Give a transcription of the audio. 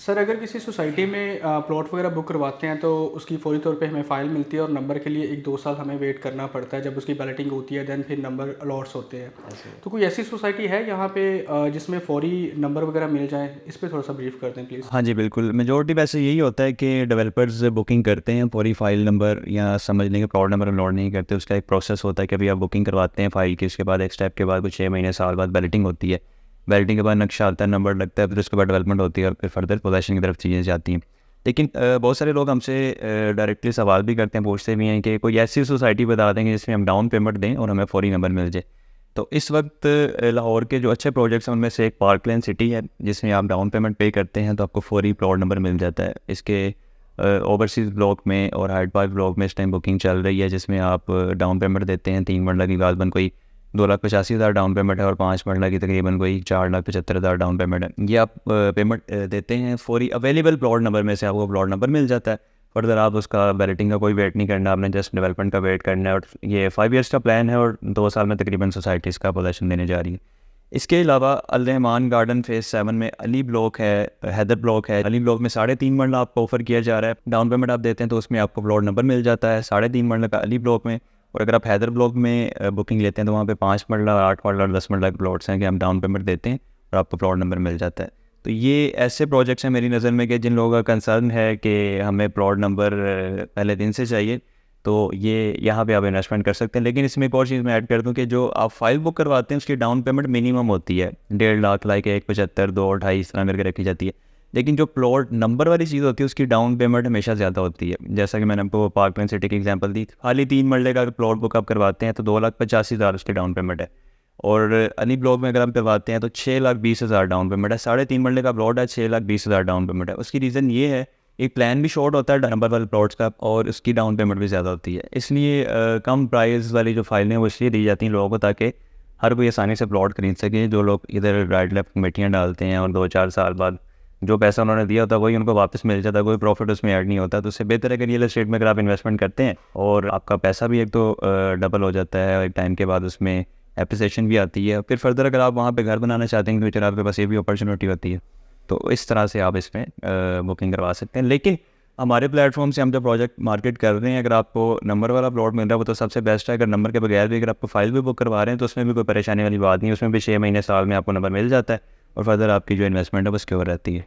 Sir अगर किसी society में प्लॉट वगैरह बुक करवाते हैं तो उसकी फ़ौरी तौर पे हमें फ़ाइल मिलती है और नंबर के लिए 1-2 साल हमें वेट करना पड़ता है, जब उसकी बैलेटिंग होती है देन फिर नंबर अलॉट्स होते हैं। ऐसे तो कोई ऐसी सोसाइटी है यहाँ पे जिसमें फ़ौरी नंबर वगैरह मिल जाएँ? इस पे थोड़ा-सा ब्रीफ़ कर दें प्लीज़। हाँ जी, बिल्कुल। मेजॉरिटी वैसे यही होता है कि डेवलपर्स बुकिंग करते हैं, पूरी फ़ाइल नंबर या समझ लें कि प्लॉट नंबर अपलोड नहीं करते। उसका एक प्रोसेस होता है कि अभी आप बुकिंग करवाते हैं फ़ाइल की, उसके बाद एक स्टेप के बाद कुछ 6 महीने साल बाद बैलेटिंग होती है। बैलेटिंग के बाद नक्शा आता है, नंबर लगता है, फिर उसके बाद डेवलपमेंट होती है और फिर फर्दर पोजेसन की तरफ चीज़ें जाती हैं। लेकिन बहुत सारे लोग हमसे डायरेक्टली सवाल भी करते हैं, पूछते भी हैं कि कोई ऐसी सोसाइटी बता देंगे जिसमें हम डाउन पेमेंट दें और हमें फ़ौरी नंबर मिल जाए। तो इस वक्त लाहौर के जो अच्छे प्रोजेक्ट्स हैं उनमें से एक पार्कलैंड सिटी है, जिसमें आप डाउन पेमेंट पे करते हैं तो आपको फौरी प्लॉट नंबर मिल जाता है। इसके ओवरसीज़ ब्लॉक में और हाइड पार्क ब्लॉक में इस टाइम बुकिंग चल रही है, जिसमें आप डाउन पेमेंट देते हैं 3 मरला की गालबन कोई 2,85,000 डाउन पेमेंट है और 5 मरला की तकरीबन कोई 4,75,000 डाउन पेमेंट है। ये आप पेमेंट देते हैं, फौरी अवेलेबल प्लॉट नंबर में से आपको प्लॉट नंबर मिल जाता है। फर्दर आप उसका बैलेटिंग का कोई वेट नहीं करना, आपने जस्ट डेवलपमेंट का वेट करना है। और ये 5 ईयर्स का प्लान है और 2 साल में तकरीबन सोसाइटीज़ का पोजीशन देने जा रही है। इसके अलावा अल रहमान गार्डन फेज़ 7 में अली ब्लॉक है, हैदर ब्लॉक है। अली ब्लॉक में 3.5 मरला आपको ऑफर किया जा रहा है। डाउन पेमेंट आप देते हैं तो उसमें आपको प्लॉट नंबर मिल जाता है 3.5 मरला का अली ब्लॉक में। और अगर आप हैदर ब्लॉक में बुकिंग लेते हैं तो वहाँ पे 5 मरला, 8 मरला और 10 मरला के प्लॉट्स हैं कि हम डाउन पेमेंट देते हैं और आपको प्लॉट नंबर मिल जाता है। तो ये ऐसे प्रोजेक्ट्स हैं मेरी नज़र में कि जिन लोगों का कंसर्न है कि हमें प्लॉट नंबर पहले दिन से चाहिए, तो ये यहाँ पे आप इन्वेस्टमेंट कर सकते हैं। लेकिन इसमें एक और चीज़ मैं ऐड कर दूँ कि जो आप फाइल बुक करवाते हैं उसकी डाउन पेमेंट मिनिमम होती है 1.5 लाख, लाइक 1,75, 2, 2.5 इस तरह करके रखी जाती है। लेकिन जो प्लॉट नंबर वाली चीज़ होती है उसकी डाउन पेमेंट हमेशा ज़्यादा होती है। जैसा कि मैंने आपको पार्कलैंड सिटी की एग्जांपल दी, खाली 3 मरले का प्लॉट बुक आप करवाते हैं तो 2,85,000 उसकी डाउन पेमेंट है। और अली ब्लॉक में अगर आप करवाते हैं तो 6,20,000 डाउन पेमेंट है। 3.5 मरले का प्लॉट है, 6,20,000 डाउन पेमेंट है। उसकी रीज़न ये है, एक प्लान भी शॉर्ट होता है नंबर वाले प्लॉट्स का और उसकी डाउन पेमेंट भी ज़्यादा होती है। इसलिए कम प्राइस वाली जो फाइलें वो इसलिए दी जाती हैं लोगों को, ताकि हर कोई आसानी से प्लॉट खरीद सके। जो लोग इधर राइट लेफ्ट कमेटियाँ डालते हैं और 2-4 साल बाद जो पैसा उन्होंने दिया होता है वही उनको वापस मिल जाता है, कोई प्रॉफिट उसमें ऐड नहीं होता। तो उससे बेहतर है कि रियल एस्टेट में अगर आप इन्वेस्टमेंट करते हैं और आपका पैसा भी एक तो डबल हो जाता है, एक टाइम के बाद उसमें एप्रिसिएशन भी आती है। फिर फर्दर अगर आप वहाँ पे घर बनाना चाहते हैं फ्यूचर, आपके पास ये भी अपॉर्चुनिटी होती है। तो इस तरह से आप इसमें बुकिंग करवा सकते हैं। लेकिन हमारे प्लेटफॉर्म से हम जो प्रोजेक्ट मार्केट कर रहे हैं, अगर आपको नंबर वाला प्लॉट मिल रहा है वो तो सबसे बेस्ट है। अगर नंबर के बगैर भी अगर आपको फाइल भी बुक करवा रहे हैं तो उसमें भी कोई परेशानी वाली बात नहीं है। उसमें भी 6 महीने साल में आपको नंबर मिल जाता है और फर्दर आपकी जो इन्वेस्टमेंट है वो सिक्योर रहती है।